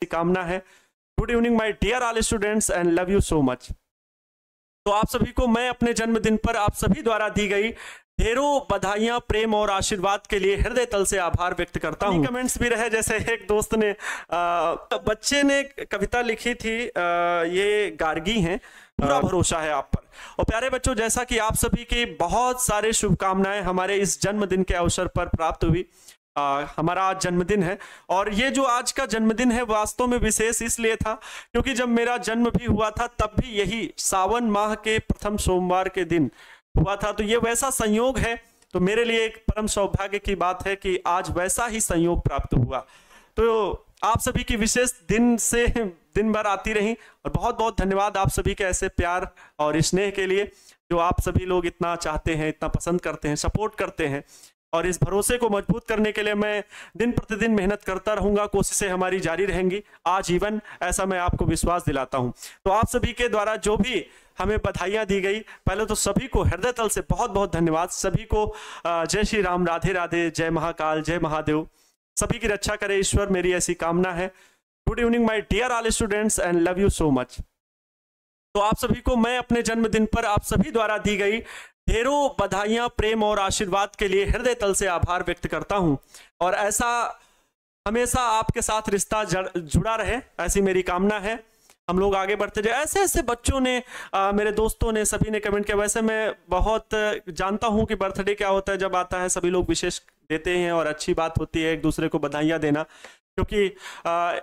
कामना है। Good evening my dear all students and love you so much. तो आप सभी को मैं अपने जन्मदिन पर आप सभी द्वारा दी गई ढेरों बधाइयां, प्रेम और आशीर्वाद के लिए हृदय तल से आभार व्यक्त करता हूं। कमेंट्स भी रहे, जैसे एक दोस्त ने बच्चे ने कविता लिखी थी, ये गार्गी हैं, पूरा भरोसा है आप पर। और प्यारे बच्चों, जैसा कि आप सभी की बहुत सारे शुभकामनाएं हमारे इस जन्मदिन के अवसर पर प्राप्त हुई। हमारा आज जन्मदिन है और ये जो आज का जन्मदिन है वास्तव में विशेष इसलिए था क्योंकि जब मेरा जन्म भी हुआ था तब भी यही सावन माह के प्रथम सोमवार के दिन हुआ था। तो ये वैसा संयोग है, तो मेरे लिए एक परम सौभाग्य की बात है कि आज वैसा ही संयोग प्राप्त हुआ। तो आप सभी की विशेष दिन से दिन भर आती रही और बहुत बहुत धन्यवाद आप सभी के ऐसे प्यार और स्नेह के लिए जो आप सभी लोग इतना चाहते हैं, इतना पसंद करते हैं, सपोर्ट करते हैं। और इस भरोसे को मजबूत करने के लिए मैं दिन प्रतिदिन मेहनत करता रहूंगा, कोशिशें हमारी जारी रहेंगी आजीवन, ऐसा मैं आपको विश्वास दिलाता हूं। तो आप सभी के द्वारा जो भी हमें बधाइयां दी गई, पहले तो सभी को हृदय तल से बहुत बहुत धन्यवाद। सभी को जय श्री राम, राधे राधे, जय महाकाल, जय महादेव। सभी की रक्षा करे ईश्वर, मेरी ऐसी कामना है। Good evening my dear all students and love you so much. तो आप सभी को मैं अपने जन्मदिन पर आप सभी द्वारा दी गई ढेरों बधाइयां, प्रेम और आशीर्वाद के लिए हृदय तल से आभार व्यक्त करता हूं। और ऐसा हमेशा आपके साथ रिश्ता जुड़ा रहे, ऐसी मेरी कामना है। हम लोग आगे बढ़ते जाए। ऐसे ऐसे बच्चों ने, मेरे दोस्तों ने, सभी ने कमेंट किया। वैसे मैं बहुत जानता हूं कि बर्थडे क्या होता है, जब आता है सभी लोग विशेष देते हैं और अच्छी बात होती है एक दूसरे को बधाइयां देना, क्योंकि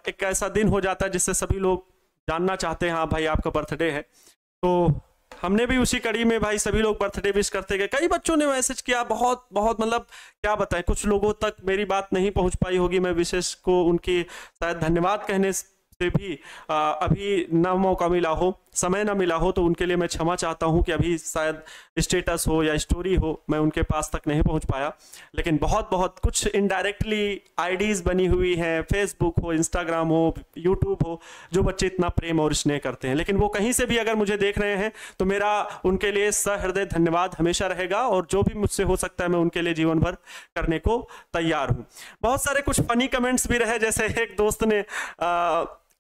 एक ऐसा दिन हो जाता है जिससे सभी लोग जानना चाहते हैं हाँ भाई आपका बर्थडे है। तो हमने भी उसी कड़ी में भाई सभी लोग बर्थडे विश करते गए। कई बच्चों ने मैसेज किया, बहुत बहुत मतलब क्या बताएं, कुछ लोगों तक मेरी बात नहीं पहुंच पाई होगी। मैं विशेष को उनकी शायद धन्यवाद कहने से भी अभी ना मौका मिला हो, समय ना मिला हो, तो उनके लिए मैं क्षमा चाहता हूं कि अभी शायद स्टेटस हो या स्टोरी हो मैं उनके पास तक नहीं पहुंच पाया। लेकिन बहुत बहुत कुछ इनडायरेक्टली आईडीज बनी हुई हैं, फेसबुक हो, इंस्टाग्राम हो, यूट्यूब हो, जो बच्चे इतना प्रेम और स्नेह करते हैं। लेकिन वो कहीं से भी अगर मुझे देख रहे हैं तो मेरा उनके लिए सहृदय धन्यवाद हमेशा रहेगा और जो भी मुझसे हो सकता है मैं उनके लिए जीवन भर करने को तैयार हूँ। बहुत सारे कुछ फनी कमेंट्स भी रहे, जैसे एक दोस्त ने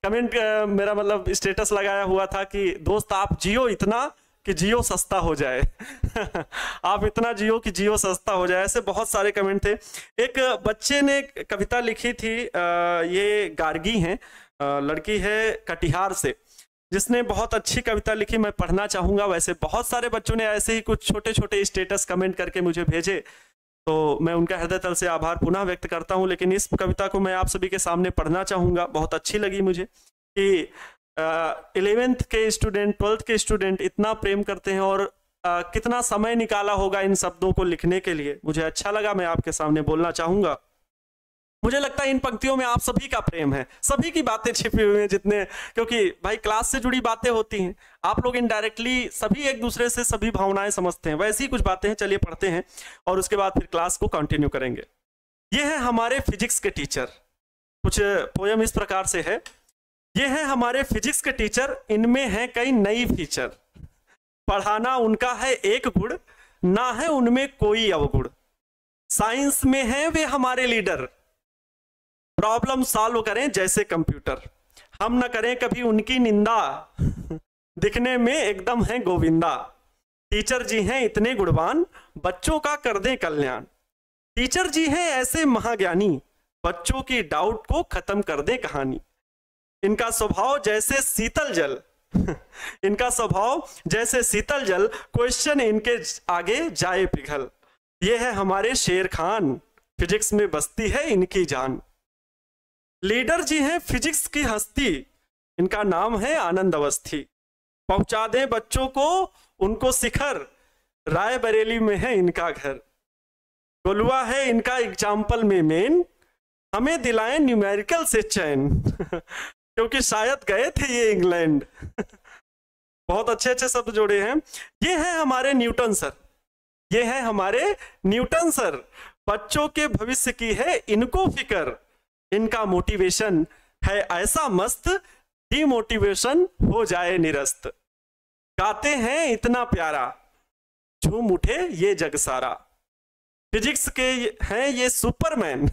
कमेंट मेरा मतलब स्टेटस लगाया हुआ था कि दोस्त आप जियो इतना कि जियो सस्ता हो जाए आप इतना जियो कि जियो सस्ता हो जाए। ऐसे बहुत सारे कमेंट थे। एक बच्चे ने कविता लिखी थी, ये गार्गी हैं, लड़की है कटिहार से, जिसने बहुत अच्छी कविता लिखी, मैं पढ़ना चाहूंगा। वैसे बहुत सारे बच्चों ने ऐसे ही कुछ छोटे छोटे स्टेटस कमेंट करके मुझे भेजे, तो मैं उनका हृदय तल से आभार पुनः व्यक्त करता हूं। लेकिन इस कविता को मैं आप सभी के सामने पढ़ना चाहूंगा। बहुत अच्छी लगी मुझे कि 11th के स्टूडेंट, 12th के स्टूडेंट इतना प्रेम करते हैं और कितना समय निकाला होगा इन शब्दों को लिखने के लिए। मुझे अच्छा लगा, मैं आपके सामने बोलना चाहूंगा। मुझे लगता है इन पंक्तियों में आप सभी का प्रेम है, सभी की बातें छिपी हुई हैं जितने, क्योंकि भाई क्लास से जुड़ी बातें होती हैं, आप लोग इनडायरेक्टली सभी एक दूसरे से सभी भावनाएं समझते हैं, वैसी कुछ बातें हैं। चलिए पढ़ते हैं और उसके बाद फिर क्लास को कंटिन्यू करेंगे। ये है हमारे फिजिक्स के टीचर। कुछ पोयम इस प्रकार से है। ये है हमारे फिजिक्स के टीचर, इनमें है कई नई फीचर, पढ़ाना उनका है एक गुण, ना है उनमें कोई अवगुण। साइंस में है वे हमारे लीडर, प्रॉब्लम सॉल्व करें जैसे कंप्यूटर, हम न करें कभी उनकी निंदा, दिखने में एकदम है गोविंदा। टीचर जी हैं इतने गुणवान, बच्चों का कर दें कल्याण। टीचर जी हैं ऐसे महाज्ञानी, बच्चों की डाउट को खत्म कर दें कहानी। इनका स्वभाव जैसे शीतल जल इनका स्वभाव जैसे शीतल जल, क्वेश्चन इनके आगे जाए पिघल। ये है हमारे शेर खान, फिजिक्स में बसती है इनकी जान। लीडर जी हैं फिजिक्स की हस्ती, इनका नाम है आनंद अवस्थी। पहुंचा दें बच्चों को उनको शिखर, राय बरेली में है इनका घर। गोलुआ है इनका एग्जाम्पल में मेन, हमें दिलाएं न्यूमेरिकल से चैन क्योंकि शायद गए थे ये इंग्लैंड बहुत अच्छे अच्छे शब्द जोड़े हैं। ये है हमारे न्यूटन सर, ये है हमारे न्यूटन सर, बच्चों के भविष्य की है इनको फिक्र। इनका मोटिवेशन है ऐसा मस्त, डिमोटिवेशन हो जाए निरस्त। गाते हैं इतना प्यारा, झूम उठे ये जग सारा। फिजिक्स के हैं ये सुपरमैन,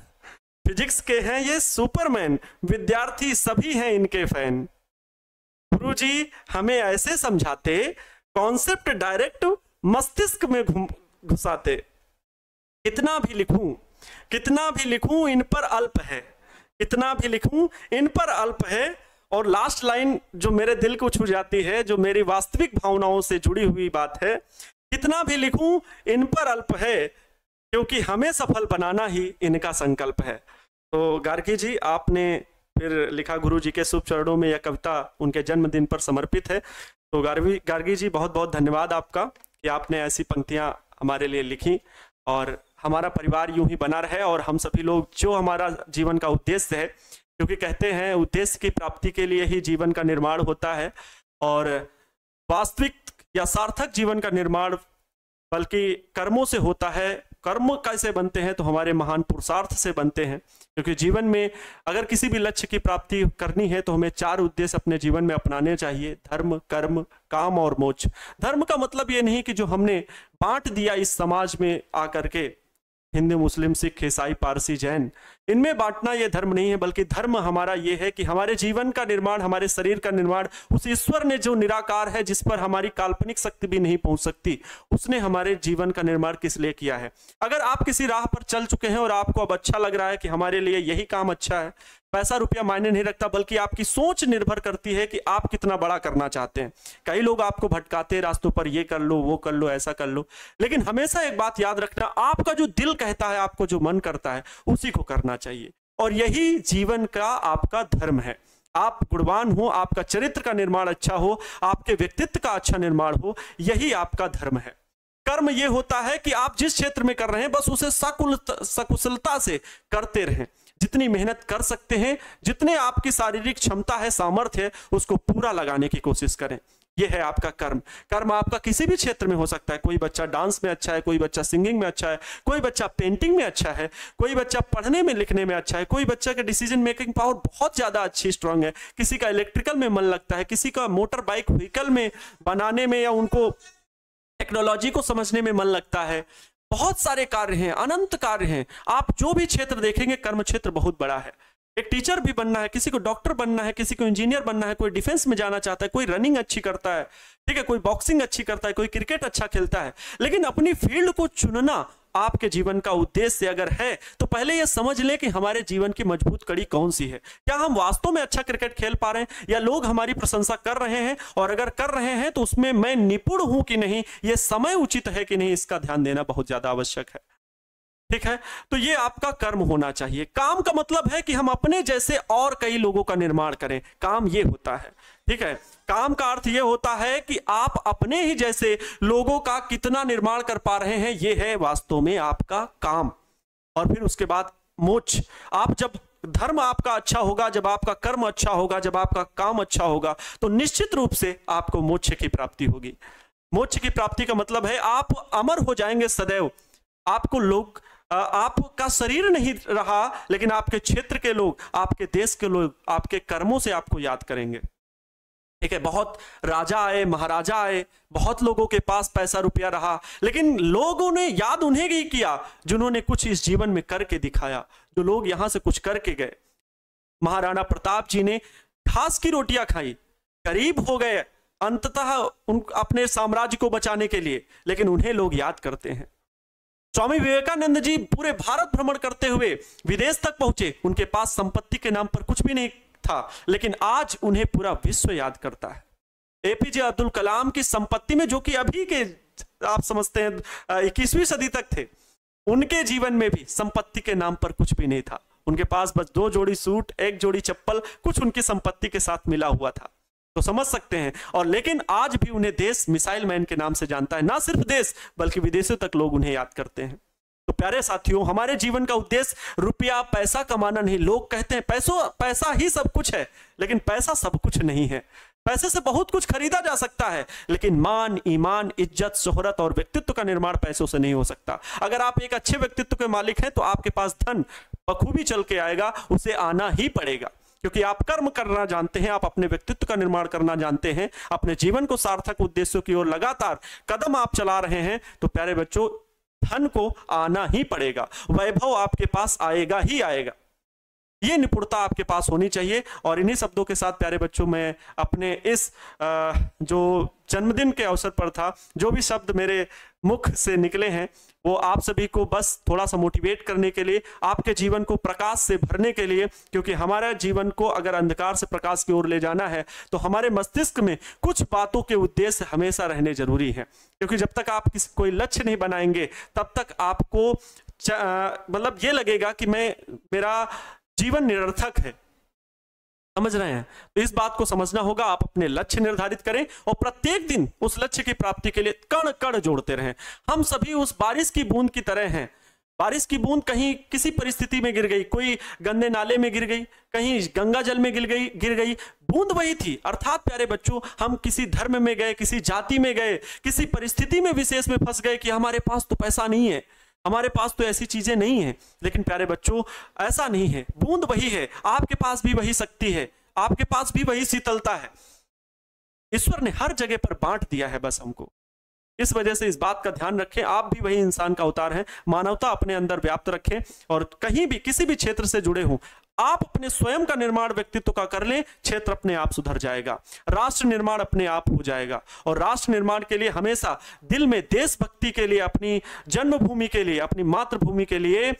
फिजिक्स के हैं ये सुपरमैन, विद्यार्थी सभी हैं इनके फैन। गुरुजी हमें ऐसे समझाते, कॉन्सेप्ट डायरेक्ट मस्तिष्क में घुसाते। कितना भी लिखूं इन पर अल्प है, कितना भी लिखूं इन पर अल्प है। और लास्ट लाइन जो मेरे दिल को छू जाती है, जो मेरी वास्तविक भावनाओं से जुड़ी हुई बात है, कितना भी लिखूं इन पर अल्प है, क्योंकि हमें सफल बनाना ही इनका संकल्प है। तो गार्गी जी आपने फिर लिखा, गुरु जी के शुभ चरणों में यह कविता उनके जन्मदिन पर समर्पित है। तो गार्गी जी बहुत बहुत धन्यवाद आपका कि आपने ऐसी पंक्तियां हमारे लिए लिखी, और हमारा परिवार यूं ही बना रहे, और हम सभी लोग जो हमारा जीवन का उद्देश्य है, क्योंकि कहते हैं उद्देश्य की प्राप्ति के लिए ही जीवन का निर्माण होता है, और वास्तविक या सार्थक जीवन का निर्माण बल्कि कर्मों से होता है। कर्म कैसे बनते हैं? तो हमारे महान पुरुषार्थ से बनते हैं, क्योंकि जीवन में अगर किसी भी लक्ष्य की प्राप्ति करनी है तो हमें 4 उद्देश्य अपने जीवन में अपनाने चाहिए: धर्म, कर्म, काम और मोक्ष। धर्म का मतलब ये नहीं कि जो हमने बांट दिया इस समाज में आकर के, हिंदू, मुस्लिम, सिख, ईसाई, पारसी, जैन, इनमें बांटना ये धर्म नहीं है, बल्कि धर्म हमारा ये है कि हमारे जीवन का निर्माण, हमारे शरीर का निर्माण उस ईश्वर ने जो निराकार है, जिस पर हमारी काल्पनिक शक्ति भी नहीं पहुंच सकती, उसने हमारे जीवन का निर्माण किस लिए किया है। अगर आप किसी राह पर चल चुके हैं और आपको अब अच्छा लग रहा है कि हमारे लिए यही काम अच्छा है, पैसा रुपया मायने नहीं रखता, बल्कि आपकी सोच निर्भर करती है कि आप कितना बड़ा करना चाहते हैं। कई लोग आपको भटकाते रास्तों पर, ये कर लो, वो कर लो, ऐसा कर लो, लेकिन हमेशा एक बात याद रखना, आपका जो दिल कहता है, आपको जो मन करता है, उसी को करना चाहिए, और यही जीवन का आपका धर्म है। आप गुणवान हो, आपका चरित्र का निर्माण अच्छा हो, आपके व्यक्तित्व का अच्छा निर्माण हो, यही आपका धर्म है। कर्म यह होता है कि आप जिस क्षेत्र में कर रहे हैं बस उसे सकुशलता से करते रहें, जितनी मेहनत कर सकते हैं, जितने आपकी शारीरिक क्षमता है, सामर्थ्य है, उसको पूरा लगाने की कोशिश करें। यह है आपका कर्म। कर्म आपका किसी भी क्षेत्र में हो सकता है। कोई बच्चा डांस में अच्छा है, कोई बच्चा सिंगिंग में अच्छा है, कोई बच्चा पेंटिंग में अच्छा है, कोई बच्चा पढ़ने में लिखने में अच्छा है, कोई बच्चा का डिसीजन मेकिंग पावर बहुत ज्यादा अच्छी स्ट्रांग है, किसी का इलेक्ट्रिकल में मन लगता है, किसी का मोटर बाइक व्हीकल में बनाने में या उनको टेक्नोलॉजी को समझने में मन लगता है। बहुत सारे कार्य हैं, अनंत कार्य हैं। आप जो भी क्षेत्र देखेंगे, कर्म क्षेत्र बहुत बड़ा है। एक टीचर भी बनना है, किसी को डॉक्टर बनना है, किसी को इंजीनियर बनना है, कोई डिफेंस में जाना चाहता है, कोई रनिंग अच्छी करता है, ठीक है, कोई बॉक्सिंग अच्छी करता है, कोई क्रिकेट अच्छा खेलता है। लेकिन अपनी फील्ड को चुनना आपके जीवन का उद्देश्य अगर है, तो पहले यह समझ लें कि हमारे जीवन की मजबूत कड़ी कौन सी है। क्या हम वास्तव में अच्छा क्रिकेट खेल पा रहे हैं, या लोग हमारी प्रशंसा कर रहे हैं, और अगर कर रहे हैं तो उसमें मैं निपुण हूं कि नहीं, यह समय उचित है कि नहीं, इसका ध्यान देना बहुत ज्यादा आवश्यक है। ठीक है, तो ये आपका कर्म होना चाहिए। काम का मतलब है कि हम अपने जैसे और कई लोगों का निर्माण करें, काम ये होता है। ठीक है, काम का अर्थ ये होता है कि आप अपने ही जैसे लोगों का कितना निर्माण कर पा रहे हैं, ये है वास्तव में आपका काम। और फिर उसके बाद मोक्ष। आप जब धर्म आपका अच्छा होगा, जब आपका कर्म अच्छा होगा, जब आपका काम अच्छा होगा, तो निश्चित रूप से आपको मोक्ष की प्राप्ति होगी। मोक्ष की प्राप्ति का मतलब है आप अमर हो जाएंगे सदैव। आपको लोग, आपका शरीर नहीं रहा, लेकिन आपके क्षेत्र के लोग, आपके देश के लोग आपके कर्मों से आपको याद करेंगे। ठीक है, बहुत राजा आए, महाराजा आए, बहुत लोगों के पास पैसा रुपया रहा, लेकिन लोगों ने याद उन्हें ही किया जिन्होंने कुछ इस जीवन में करके दिखाया, जो लोग यहां से कुछ करके गए। महाराणा प्रताप जी ने घास की रोटियां खाई, गरीब हो गए अंततः अपने साम्राज्य को बचाने के लिए, लेकिन उन्हें लोग याद करते हैं। स्वामी विवेकानंद जी पूरे भारत भ्रमण करते हुए विदेश तक पहुंचे, उनके पास संपत्ति के नाम पर कुछ भी नहीं था, लेकिन आज उन्हें पूरा विश्व याद करता है। एपीजे अब्दुल कलाम की संपत्ति में, जो कि अभी के आप समझते हैं 21वीं सदी तक थे, उनके जीवन में भी संपत्ति के नाम पर कुछ भी नहीं था। उनके पास बस 2 जोड़ी सूट, 1 जोड़ी चप्पल, कुछ उनकी संपत्ति के साथ मिला हुआ था। तो समझ सकते हैं। और लेकिन आज भी उन्हें देश मिसाइल मैन के नाम से जानता है। ना सिर्फ देश बल्कि विदेशों तक लोग उन्हें याद करते हैं। तो प्यारे साथियों, हमारे जीवन का उद्देश्य रुपया पैसा कमाना नहीं। लोग कहते हैं पैसा ही सब कुछ है, लेकिन पैसा सब कुछ नहीं है। पैसे से बहुत कुछ खरीदा जा सकता है, लेकिन मान, ईमान, इज्जत, शोहरत और व्यक्तित्व का निर्माण पैसों से नहीं हो सकता। अगर आप एक अच्छे व्यक्तित्व के मालिक हैं तो आपके पास धन बखूबी चल के आएगा, उसे आना ही पड़ेगा, क्योंकि आप कर्म करना जानते हैं, आप अपने व्यक्तित्व का निर्माण करना जानते हैं, अपने जीवन को सार्थक उद्देश्यों की ओर लगातार कदम आप चला रहे हैं। तो प्यारे बच्चों, धन को आना ही पड़ेगा, वैभव आपके पास आएगा ही आएगा। ये निपुणता आपके पास होनी चाहिए। और इन्हीं शब्दों के साथ प्यारे बच्चों, मैं अपने इस जो जन्मदिन के अवसर पर था, जो भी शब्द मेरे मुख से निकले हैं वो आप सभी को बस थोड़ा सा मोटिवेट करने के लिए, आपके जीवन को प्रकाश से भरने के लिए, क्योंकि हमारा जीवन को अगर अंधकार से प्रकाश की ओर ले जाना है तो हमारे मस्तिष्क में कुछ बातों के उद्देश्य हमेशा रहने जरूरी है। क्योंकि जब तक आप कोई लक्ष्य नहीं बनाएंगे तब तक आपको मतलब ये लगेगा कि मेरा जीवन निरर्थक है। समझ रहे हैं? तो इस बात को समझना होगा। आप अपने लक्ष्य निर्धारित करें और प्रत्येक दिन उस लक्ष्य की प्राप्ति के लिए कण कण जोड़ते रहें। हम सभी उस बारिश की बूंद की तरह हैं। बारिश की बूंद कहीं किसी परिस्थिति में गिर गई, कोई गंदे नाले में गिर गई, कहीं गंगा जल में गिर गई, बूंद वही थी। अर्थात प्यारे बच्चों, हम किसी धर्म में गए, किसी जाति में गए, किसी परिस्थिति में विशेष में फंस गए कि हमारे पास तो पैसा नहीं है, हमारे पास तो ऐसी चीजें नहीं है। लेकिन प्यारे बच्चों, ऐसा नहीं है। बूंद वही है, आपके पास भी वही शक्ति है, आपके पास भी वही शीतलता है। ईश्वर ने हर जगह पर बांट दिया है बस हमको। इस वजह से इस बात का ध्यान रखें, आप भी वही इंसान का अवतार हैं। मानवता अपने अंदर व्याप्त रखें और कहीं भी किसी भी क्षेत्र से जुड़े हों, आप अपने स्वयं का निर्माण व्यक्तित्व का कर लें, क्षेत्र अपने आप सुधर जाएगा, राष्ट्र निर्माण अपने आप हो जाएगा। और राष्ट्र निर्माण के लिए हमेशा दिल में देशभक्ति के लिए, अपनी जन्मभूमि के लिए, अपनी मातृभूमि के लिए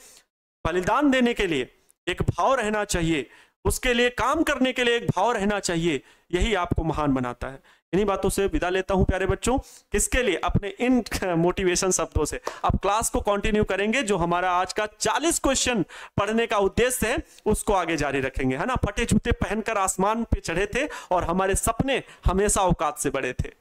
बलिदान देने के लिए एक भाव रहना चाहिए, उसके लिए काम करने के लिए एक भाव रहना चाहिए। यही आपको महान बनाता है। इन्हीं बातों से विदा लेता हूं प्यारे बच्चों। किसके लिए? अपने इन मोटिवेशन शब्दों से। अब क्लास को कंटिन्यू करेंगे। जो हमारा आज का 40 क्वेश्चन पढ़ने का उद्देश्य है उसको आगे जारी रखेंगे, है ना। फटे जूते पहनकर आसमान पे चढ़े थे और हमारे सपने हमेशा औकात से बड़े थे।